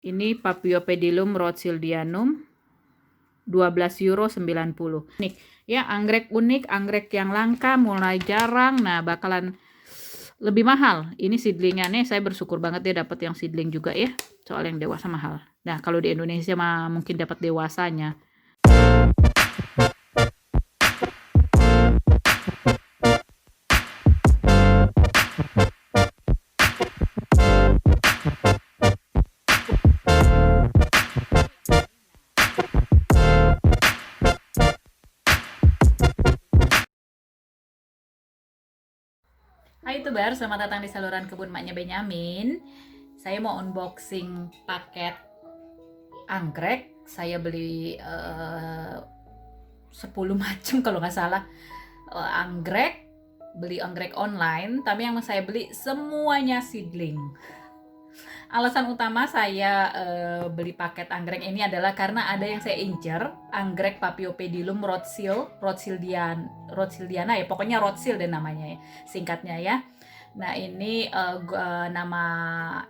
Ini Paphiopedilum rothschildianum, 12,90 euro. Nih, ya anggrek unik, anggrek yang langka, mulai jarang. Nah, bakalan lebih mahal. Ini seedlingnya nih, saya bersyukur banget dia dapat yang seedling juga ya. Soal yang dewasa mahal. Nah, kalau di Indonesia mah mungkin dapat dewasanya. Hai Tubar, selamat datang di saluran kebun maknya Benyamin. Saya mau unboxing paket anggrek. Saya beli 10 macam kalau nggak salah anggrek. Beli anggrek online, tapi yang saya beli semuanya seedling. Alasan utama saya beli paket anggrek ini adalah karena ada yang saya incer, anggrek Paphiopedilum rothschildiana ya, pokoknya Rothschild deh namanya ya, singkatnya ya. Nah, ini nama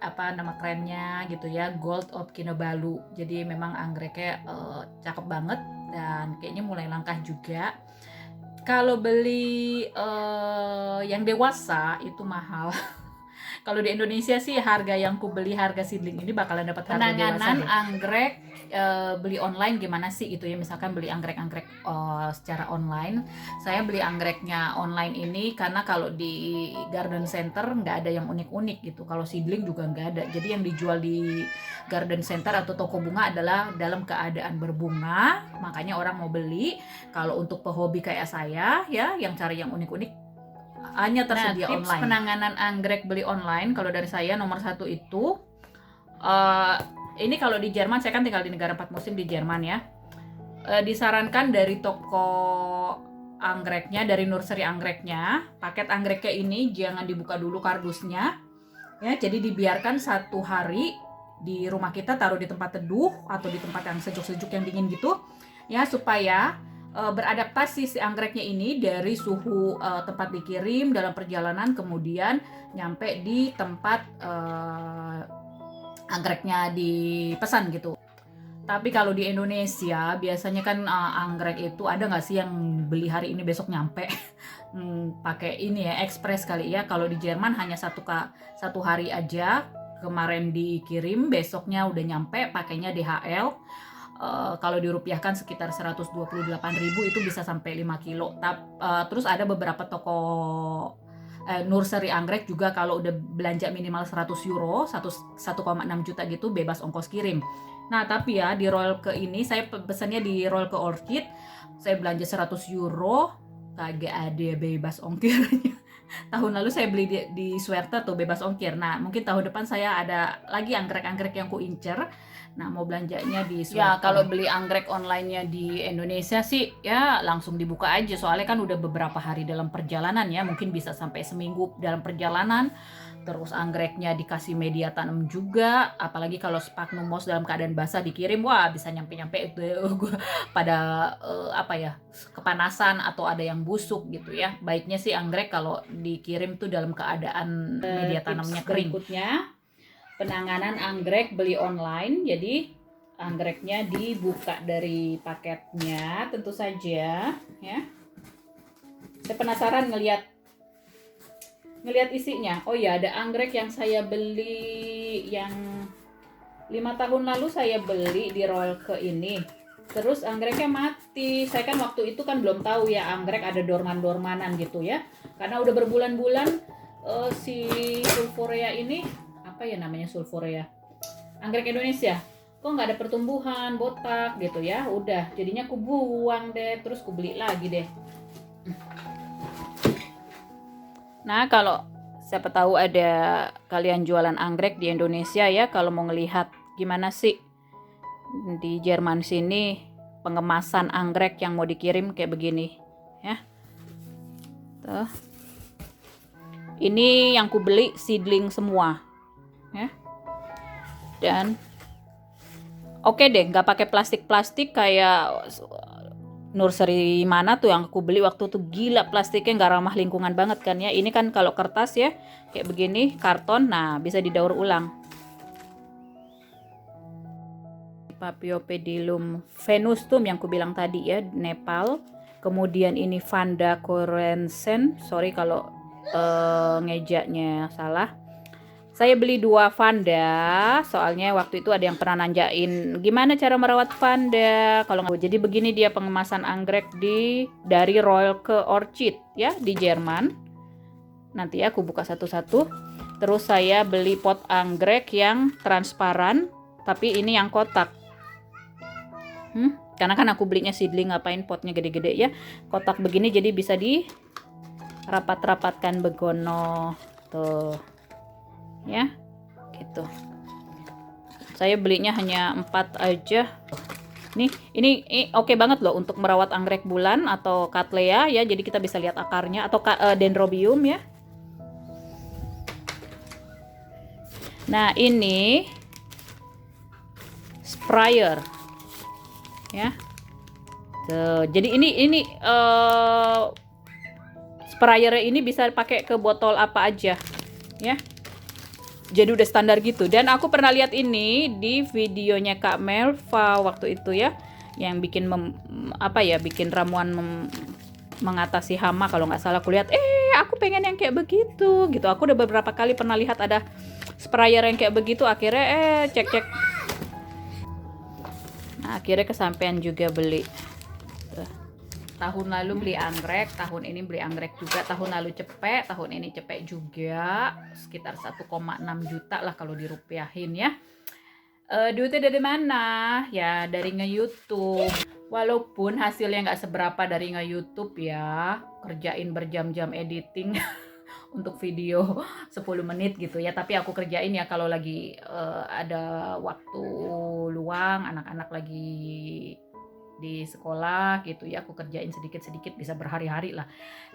kerennya gitu ya, Gold of Kinabalu. Jadi memang anggreknya cakep banget dan kayaknya mulai langka juga. Kalau beli yang dewasa itu mahal. Kalau di Indonesia sih harga yang ku beli, harga seedling ini bakalan dapat harga dewasa. Penanganan anggrek beli online gimana sih itu ya, misalkan beli anggrek-anggrek secara online. Saya beli anggreknya online ini karena kalau di garden center nggak ada yang unik-unik gitu. Kalau seedling juga nggak ada. Jadi yang dijual di garden center atau toko bunga adalah dalam keadaan berbunga, makanya orang mau beli. Kalau untuk pehobi kayak saya ya, yang cari yang unik-unik, hanya tersedia online. Tips penanganan anggrek beli online kalau dari saya nomor 1 itu ini kalau di Jerman, saya kan tinggal di negara 4 musim di Jerman ya, disarankan dari toko anggreknya, dari nursery anggreknya, paket anggreknya ini jangan dibuka dulu kardusnya ya, jadi dibiarkan 1 hari di rumah kita, taruh di tempat teduh atau di tempat yang sejuk-sejuk yang dingin gitu ya, supaya beradaptasi si anggreknya ini dari suhu tempat dikirim dalam perjalanan, kemudian nyampe di tempat anggreknya dipesan gitu. Tapi kalau di Indonesia biasanya kan anggrek itu ada nggak sih yang beli hari ini besok nyampe pakai ini ya, ekspres kali ya. Kalau di Jerman hanya satu hari aja, kemarin dikirim besoknya udah nyampe, pakainya DHL. Kalau dirupiahkan sekitar 128.000 itu bisa sampai 5 kilo. Terus ada beberapa toko nursery anggrek juga kalau udah belanja minimal 100 euro, 1,6 juta gitu, bebas ongkos kirim. Nah, tapi ya di roll ke ini, saya pesannya di roll ke Orchid, saya belanja 100 euro, kagak ada bebas ongkirnya. Tahun lalu saya beli di Swerter tuh bebas ongkir. Nah, mungkin tahun depan saya ada lagi anggrek-anggrek yang ku incer. Nah, mau belanjanya di Swerter. Ya, kalau beli anggrek online-nya di Indonesia sih ya langsung dibuka aja. Soalnya kan udah beberapa hari dalam perjalanan ya. Mungkin bisa sampai seminggu dalam perjalanan. Terus anggreknya dikasih media tanam juga, apalagi kalau sphagnum moss dalam keadaan basah dikirim, wah bisa nyampe-nyampe itu pada kepanasan atau ada yang busuk gitu ya. Baiknya sih anggrek kalau dikirim tuh dalam keadaan media tanamnya kering. Berikutnya, penanganan anggrek beli online. Jadi anggreknya dibuka dari paketnya tentu saja ya. Saya penasaran ngelihat isinya. Oh ya, ada anggrek yang saya beli yang 5 tahun lalu, saya beli di roll ke ini. Terus anggreknya mati. Saya kan waktu itu kan belum tahu ya anggrek ada dorman-dormanan gitu ya. Karena udah berbulan-bulan si sulfurea ini, apa ya namanya sulfurea? Anggrek Indonesia. Kok nggak ada pertumbuhan, botak gitu ya. Udah, jadinya aku buang deh, terus aku beli lagi deh. Nah, kalau siapa tahu ada kalian jualan anggrek di Indonesia ya, kalau mau ngelihat gimana sih di Jerman sini pengemasan anggrek yang mau dikirim kayak begini ya. Tuh. Ini yang ku beli seedling semua ya. Dan oke deh, nggak pakai plastik-plastik kayak nursery mana tuh yang aku beli waktu tuh, gila plastiknya nggak ramah lingkungan banget kan ya. Ini kan kalau kertas ya kayak begini, karton, nah bisa didaur ulang. Paphiopedilum venustum yang ku bilang tadi ya, Nepal. Kemudian ini Vanda Corensen, sorry kalau ngejanya salah. Saya beli 2 Vanda, soalnya waktu itu ada yang pernah nanyain gimana cara merawat Vanda. Kalau nggak, jadi begini dia pengemasan anggrek dari Royal ke Orchid ya di Jerman. Nanti ya aku buka satu-satu. Terus saya beli pot anggrek yang transparan, tapi ini yang kotak. Karena kan aku belinya seedling, ngapain potnya gede-gede ya. Kotak begini jadi bisa dirapat-rapatkan begono tuh. Ya gitu, saya belinya hanya 4 aja nih. Ini oke banget loh untuk merawat anggrek bulan atau Cattleya ya, jadi kita bisa lihat akarnya, atau Dendrobium ya. Nah ini sprayer ya tuh, jadi ini sprayer ini bisa pakai ke botol apa aja ya. Jadi udah standar gitu. Dan aku pernah lihat ini di videonya Kak Melva waktu itu ya, yang bikin bikin ramuan mengatasi hama kalau nggak salah. Aku lihat aku pengen yang kayak begitu gitu. Aku udah beberapa kali pernah lihat ada sprayer yang kayak begitu, akhirnya cek. Nah, akhirnya kesampean juga beli. Tahun lalu beli anggrek, tahun ini beli anggrek juga. Tahun lalu cepek, tahun ini cepek juga. Sekitar 1,6 juta lah kalau dirupiahin ya. Duitnya dari mana? Ya dari nge-YouTube. Walaupun hasilnya nggak seberapa dari nge-YouTube ya. Kerjain berjam-jam editing untuk video 10 menit gitu ya. Tapi aku kerjain ya kalau lagi ada waktu luang, anak-anak lagi di sekolah gitu ya, aku kerjain sedikit-sedikit, bisa berhari-hari lah.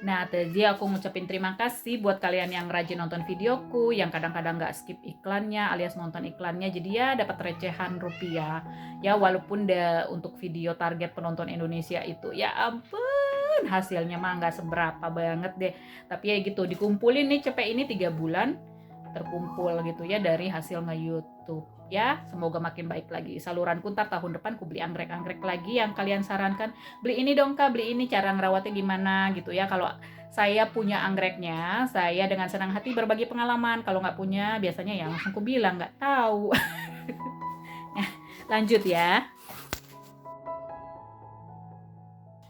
Nah jadi aku ngucapin terima kasih buat kalian yang rajin nonton videoku, yang kadang-kadang nggak skip iklannya alias nonton iklannya, jadi ya dapat recehan rupiah ya, walaupun untuk video target penonton Indonesia itu ya ampun hasilnya mah nggak seberapa banget deh, tapi ya gitu dikumpulin nih cepet ini 3 bulan terkumpul gitu ya dari hasil nge-YouTube ya. Semoga makin baik lagi saluranku, ntar tahun depan ku beli anggrek-anggrek lagi yang kalian sarankan. Beli ini dong Kak, beli ini, cara ngerawatnya gimana gitu ya. Kalau saya punya anggreknya, saya dengan senang hati berbagi pengalaman. Kalau nggak punya, biasanya ya langsung ku bilang nggak tahu. Nah, lanjut ya.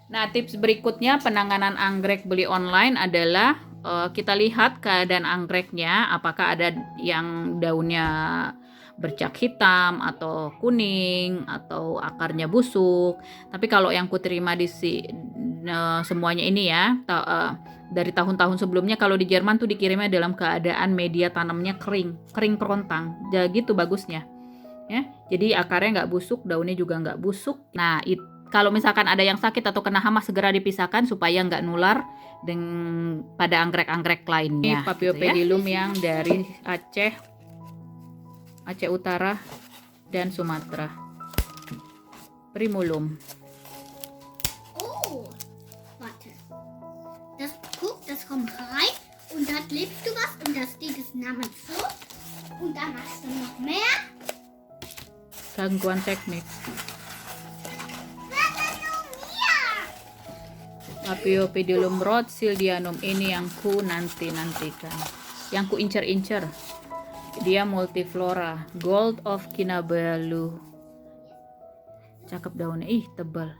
Nah, tips berikutnya penanganan anggrek beli online adalah kita lihat keadaan anggreknya, apakah ada yang daunnya bercak hitam atau kuning atau akarnya busuk. Tapi kalau yang ku terima semuanya ini ya, dari tahun-tahun sebelumnya kalau di Jerman tuh dikirimnya dalam keadaan media tanamnya kering kerontang, jadi gitu bagusnya ya. Jadi akarnya nggak busuk, daunnya juga nggak busuk. Nah kalau misalkan ada yang sakit atau kena hama, segera dipisahkan supaya nggak nular pada anggrek-anggrek lainnya. Ini Paphiopedilum yang dari Aceh Utara dan Sumatera. Primulum. Oh, warte. Das kommt rein und da klebst du was und das Ding ist namens so und dann machst du noch mehr. Gangguan teknik. Paphiopedilum Rothschildianum ini yang ku nantikan, yang ku incer-incer. Dia multiflora, Gold of Kinabalu. Cakep daunnya, tebal.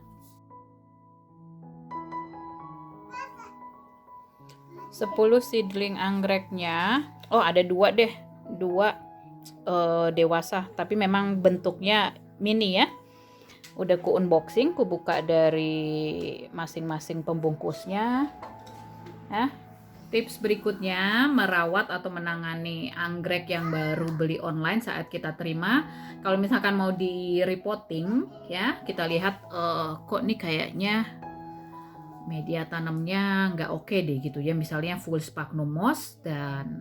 10 seedling anggreknya. Oh, ada 2 deh. 2 dewasa, tapi memang bentuknya mini ya. Udah ku unboxing, ku buka dari masing-masing pembungkusnya. Tips berikutnya merawat atau menangani anggrek yang baru beli online saat kita terima. Kalau misalkan mau di repotting ya, kita lihat kok nih kayaknya media tanamnya nggak oke deh gitu ya. Misalnya full sphagnum moss dan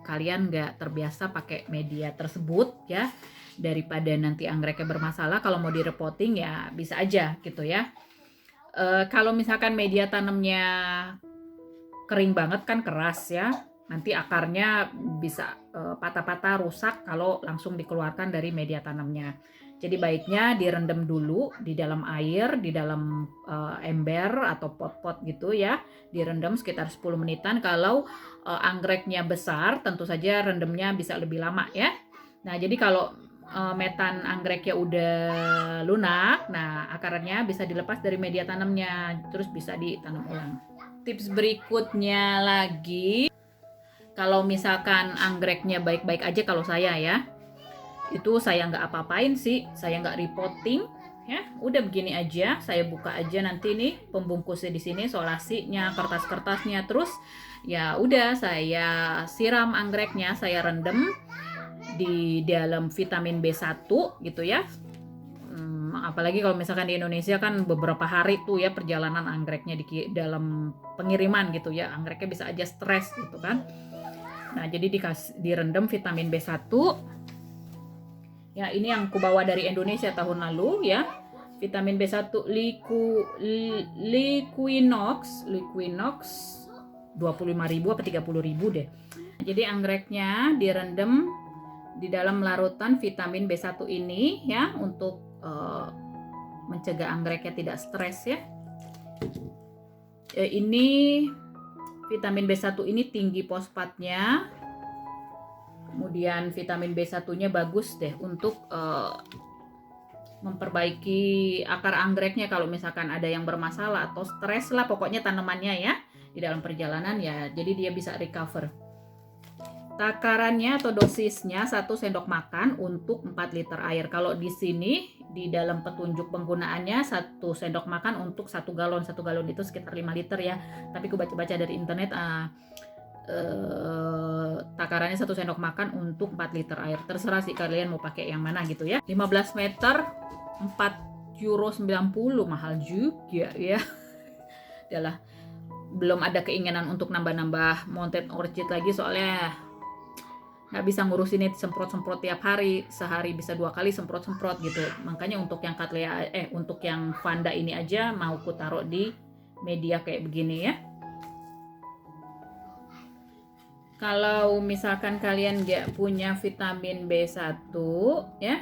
kalian nggak terbiasa pakai media tersebut ya. Daripada nanti anggreknya bermasalah, kalau mau direpotting ya bisa aja gitu ya. Kalau misalkan media tanamnya kering banget kan, keras ya, nanti akarnya bisa patah-patah, rusak kalau langsung dikeluarkan dari media tanamnya. Jadi baiknya direndam dulu di dalam air, di dalam ember atau pot-pot gitu ya. Direndam sekitar 10 menitan. Kalau anggreknya besar, tentu saja rendamnya bisa lebih lama ya. Nah, jadi kalau metan anggreknya udah lunak, nah akarnya bisa dilepas dari media tanamnya, terus bisa ditanam ulang. Tips berikutnya lagi, kalau misalkan anggreknya baik-baik aja, kalau saya ya, itu saya nggak apa-apain sih, saya nggak repotting ya, udah begini aja, saya buka aja nanti nih pembungkusnya di sini, solasinya, kertas-kertasnya, terus ya udah saya siram anggreknya, saya rendam di dalam vitamin B1 gitu ya. Apalagi kalau misalkan di Indonesia kan beberapa hari tuh ya perjalanan anggreknya di dalam pengiriman gitu ya, anggreknya bisa aja stres gitu kan. Nah, jadi direndam vitamin B1 ya, ini yang ku bawa dari Indonesia tahun lalu ya, vitamin B1 Liquinox 25.000 apa 30.000 deh. Jadi anggreknya direndam di dalam larutan vitamin B1 ini ya, untuk mencegah anggreknya tidak stres ya. Ini vitamin B1 ini tinggi fosfatnya. Kemudian vitamin B1-nya bagus deh untuk memperbaiki akar anggreknya kalau misalkan ada yang bermasalah atau stres lah pokoknya tanamannya ya di dalam perjalanan ya. Jadi dia bisa recover. Takarannya atau dosisnya 1 sendok makan untuk 4 liter air. Kalau di sini di dalam petunjuk penggunaannya 1 sendok makan untuk 1 galon. 1 galon itu sekitar 5 liter ya. Tapi aku baca-baca dari internet takarannya 1 sendok makan untuk 4 liter air. Terserah sih kalian mau pakai yang mana gitu ya. 15 meter €4,90, mahal juga ya. Adalah belum ada keinginan untuk nambah-nambah mountain orchid lagi, soalnya nggak bisa ngurusin itu semprot-semprot tiap hari, sehari bisa 2 kali semprot-semprot gitu. Makanya untuk yang Cattleya untuk yang Vanda ini aja mau ku taruh di media kayak begini ya. Kalau misalkan kalian nggak punya vitamin B1 ya,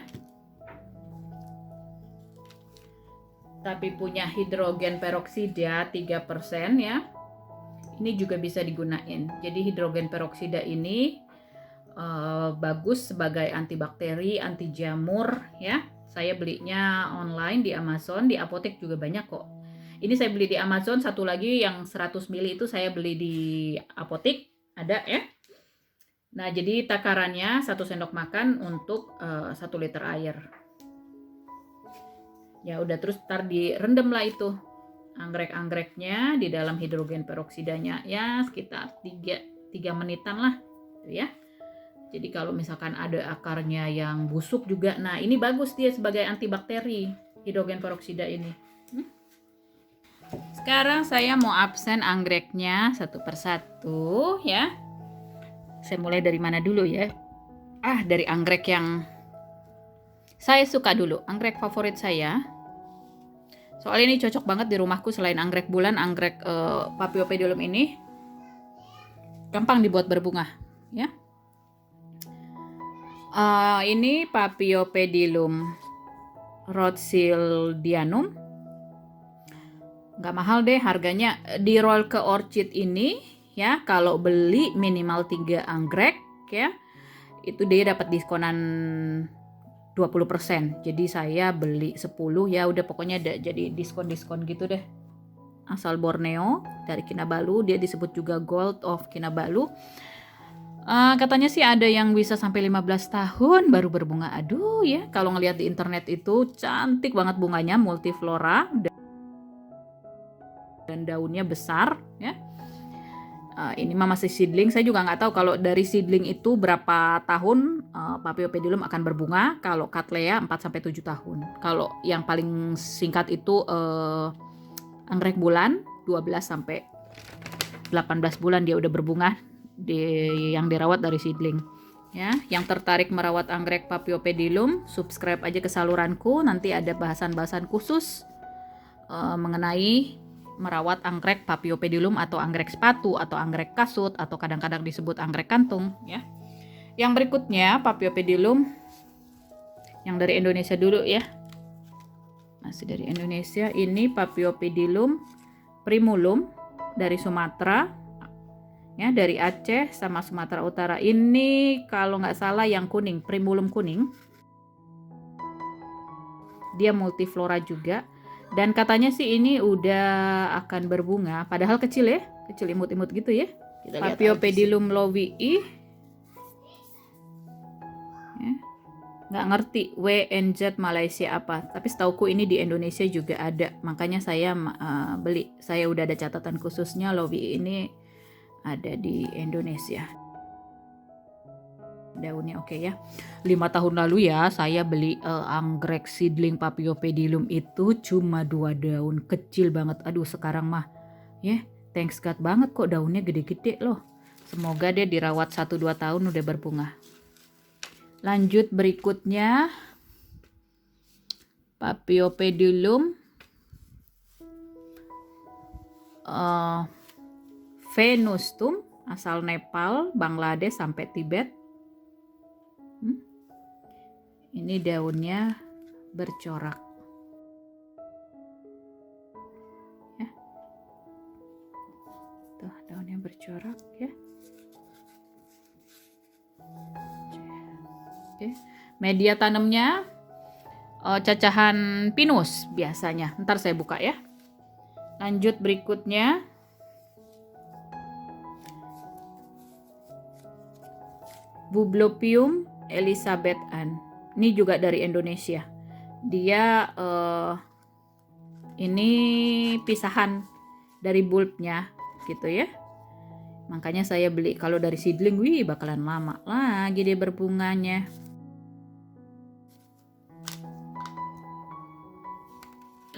tapi punya hidrogen peroksida 3% ya, ini juga bisa digunain. Jadi hidrogen peroksida ini bagus sebagai antibakteri, anti jamur ya. Saya belinya online di Amazon, di apotek juga banyak kok. Ini saya beli di Amazon, satu lagi yang 100 ml itu saya beli di apotek, ada ya. Nah, jadi takarannya 1 sendok makan untuk 1 liter air. Ya udah, terus ntar direndam lah itu anggrek-anggreknya di dalam hidrogen peroksidanya ya sekitar 3 menitan lah gitu ya. Jadi kalau misalkan ada akarnya yang busuk juga, nah ini bagus dia sebagai antibakteri hidrogen peroksida ini. Sekarang saya mau absen anggreknya satu persatu ya. Saya mulai dari mana dulu ya? Dari anggrek yang saya suka dulu, anggrek favorit saya. Soalnya ini cocok banget di rumahku, selain anggrek bulan, anggrek Paphiopedilum ini gampang dibuat berbunga ya. Ini Paphiopedilum Rothschildianum, nggak mahal deh harganya. Di roll ke orchid ini ya, kalau beli minimal 3 anggrek ya, itu dia dapat diskonan 20%. Jadi saya beli 10 ya, udah pokoknya jadi diskon-diskon gitu deh. Asal Borneo dari Kinabalu, dia disebut juga Gold of Kinabalu. Katanya sih ada yang bisa sampai 15 tahun baru berbunga. Aduh ya, kalau ngelihat di internet itu cantik banget bunganya, multiflora dan daunnya besar ya. Ini mah masih seedling, saya juga nggak tahu kalau dari seedling itu berapa tahun Paphiopedilum akan berbunga. Kalau Cattleya 4-7 tahun. Kalau yang paling singkat itu anggrek bulan 12-18 bulan dia udah berbunga, yang dirawat dari seedling ya. Yang tertarik merawat anggrek Paphiopedilum, subscribe aja ke saluranku, nanti ada bahasan-bahasan khusus mengenai merawat anggrek Paphiopedilum atau anggrek sepatu atau anggrek kasut atau kadang-kadang disebut anggrek kantung ya. Yang berikutnya Paphiopedilum yang dari Indonesia dulu ya. Masih dari Indonesia, ini Paphiopedilum primulum dari Sumatera ya, dari Aceh sama Sumatera Utara. Ini kalau nggak salah yang kuning, primulum kuning. Dia multiflora juga. Dan katanya sih ini udah akan berbunga, padahal kecil ya, kecil imut-imut gitu ya. Paphiopedilum lowii. Ya. Nggak ngerti WNZ Malaysia apa, tapi setauku ini di Indonesia juga ada. Makanya saya beli. Saya udah ada catatan khususnya lowii ini ada di Indonesia. Daunnya oke ya. 5 tahun lalu ya saya beli anggrek seedling Paphiopedilum itu cuma 2 daun, kecil banget. Aduh sekarang mah ya thanks God banget kok daunnya gede-gede loh. Semoga dia dirawat 1-2 tahun udah berbunga. Lanjut berikutnya Paphiopedilum venustum asal Nepal, Bangladesh sampai Tibet. Ini daunnya bercorak. Ya. Tuh daunnya bercorak ya. Oke. Media tanamnya cacahan pinus biasanya. Ntar saya buka ya. Lanjut berikutnya Bublopium Elizabeth Ann. Ini juga dari Indonesia. Dia ini pisahan dari bulbnya gitu ya. Makanya saya beli. Kalau dari seedling, wih bakalan lama lagi dia berbunganya.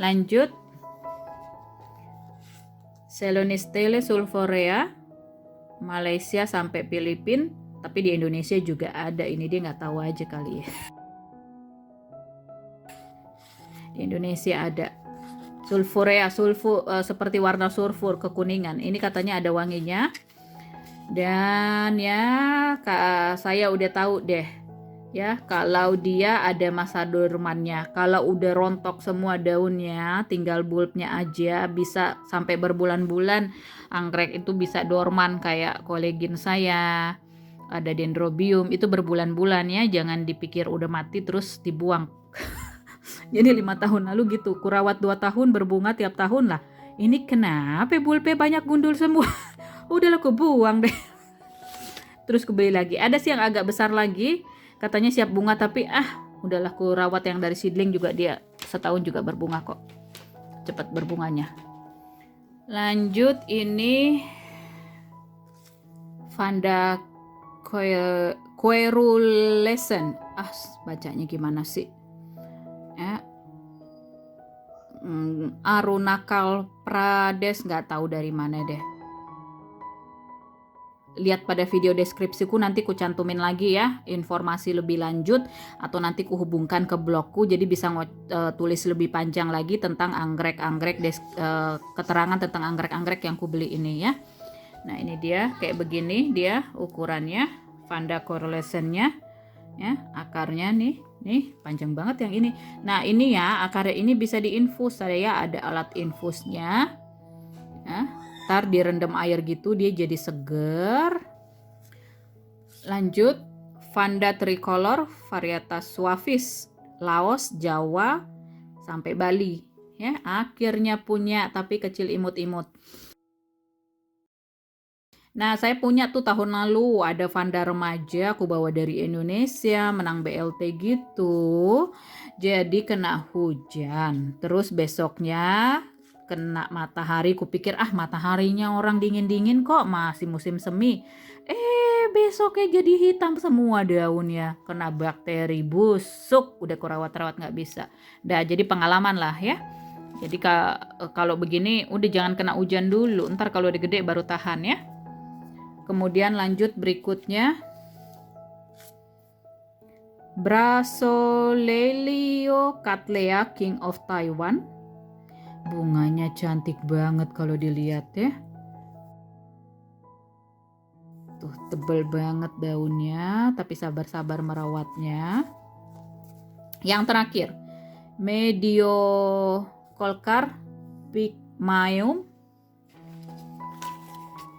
Lanjut Selonistele sulforea, Malaysia sampai Filipina, tapi di Indonesia juga ada. Ini dia nggak tahu aja kali ya. Di Indonesia ada sulfurea, seperti warna sulfur kekuningan. Ini katanya ada wanginya. Dan ya saya udah tahu deh ya kalau dia ada masa dormannya. Kalau udah rontok semua daunnya, tinggal bulbnya aja, bisa sampai berbulan-bulan. Anggrek itu bisa dorman kayak kolegin saya. Ada dendrobium itu berbulan-bulan ya, jangan dipikir udah mati terus dibuang. Jadi 5 tahun lalu gitu, kurawat 2 tahun berbunga tiap tahun lah. Ini kenapa bulbnya banyak gundul semua? Udahlah aku buang deh. Terus aku beli lagi. Ada sih yang agak besar lagi, katanya siap bunga, tapi udahlah aku rawat yang dari seedling juga, dia setahun juga berbunga kok. Cepat berbunganya. Lanjut ini Vanda Querulescens. Bacanya gimana sih? Arunachal Pradesh, nggak tahu dari mana deh. Lihat pada video deskripsiku, nanti ku cantumin lagi ya informasi lebih lanjut, atau nanti ku hubungkan ke blogku jadi bisa tulis lebih panjang lagi tentang anggrek-anggrek, keterangan tentang anggrek-anggrek yang ku beli ini ya. Nah ini dia kayak begini dia ukurannya, Vanda Querulescens-nya ya, akarnya nih panjang banget yang ini. Nah ini ya akarnya ini bisa diinfus, saya ada alat infusnya ya. Ntar direndam air gitu dia jadi seger. Lanjut Vanda tricolor varietas suavis, Laos, Jawa sampai Bali ya. Akhirnya punya, tapi kecil imut-imut. Nah saya punya tuh tahun lalu ada Vanda remaja, aku bawa dari Indonesia, menang BLT gitu. Jadi kena hujan, terus besoknya kena matahari. Kupikir mataharinya orang dingin-dingin kok, masih musim semi. Besoknya jadi hitam semua daunnya, kena bakteri, busuk, udah kurawat-rawat nggak bisa. Jadi pengalaman lah ya. Jadi kalau begini udah jangan kena hujan dulu, ntar kalau udah gede baru tahan ya. Kemudian lanjut berikutnya Brasolelio Cattleya King of Taiwan, Bunganya cantik banget kalau dilihat ya. Tuh tebel banget daunnya, tapi sabar-sabar merawatnya. Yang terakhir, Mediocolcar pygmaeum.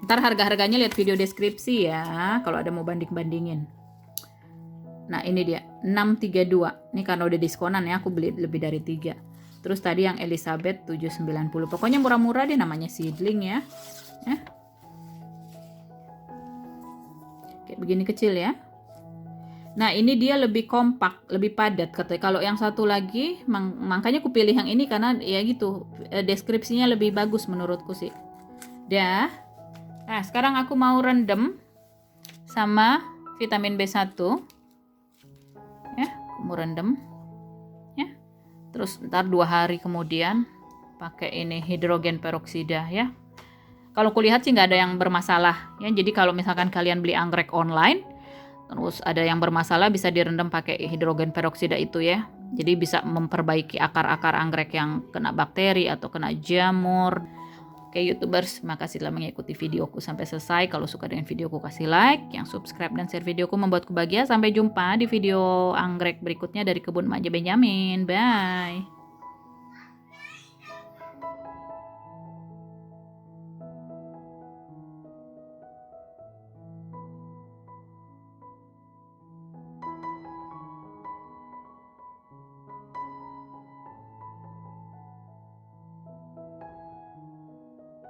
Ntar harga-harganya lihat video deskripsi ya, kalau ada mau banding-bandingin. Nah ini dia, 632. Ini karena udah diskonan ya, aku beli lebih dari 3. Terus tadi yang Elizabeth 790. Pokoknya murah-murah deh, namanya seedling ya. Kayak begini kecil ya. Nah ini dia lebih kompak, lebih padat katanya. Kalau yang satu lagi, makanya aku pilih yang ini karena ya gitu, deskripsinya lebih bagus menurutku sih. Dah. Nah sekarang aku mau rendam sama vitamin B1 ya, mau rendam ya. Terus ntar 2 hari kemudian pakai ini hidrogen peroksida ya. Kalau kulihat sih nggak ada yang bermasalah ya. Jadi kalau misalkan kalian beli anggrek online terus ada yang bermasalah, bisa direndam pakai hidrogen peroksida itu ya. Jadi bisa memperbaiki akar-akar anggrek yang kena bakteri atau kena jamur. Oke YouTubers, makasih telah mengikuti videoku sampai selesai. Kalau suka dengan videoku kasih like, yang subscribe dan share videoku membuatku bahagia. Sampai jumpa di video anggrek berikutnya dari kebun Mak Benjamin. Bye.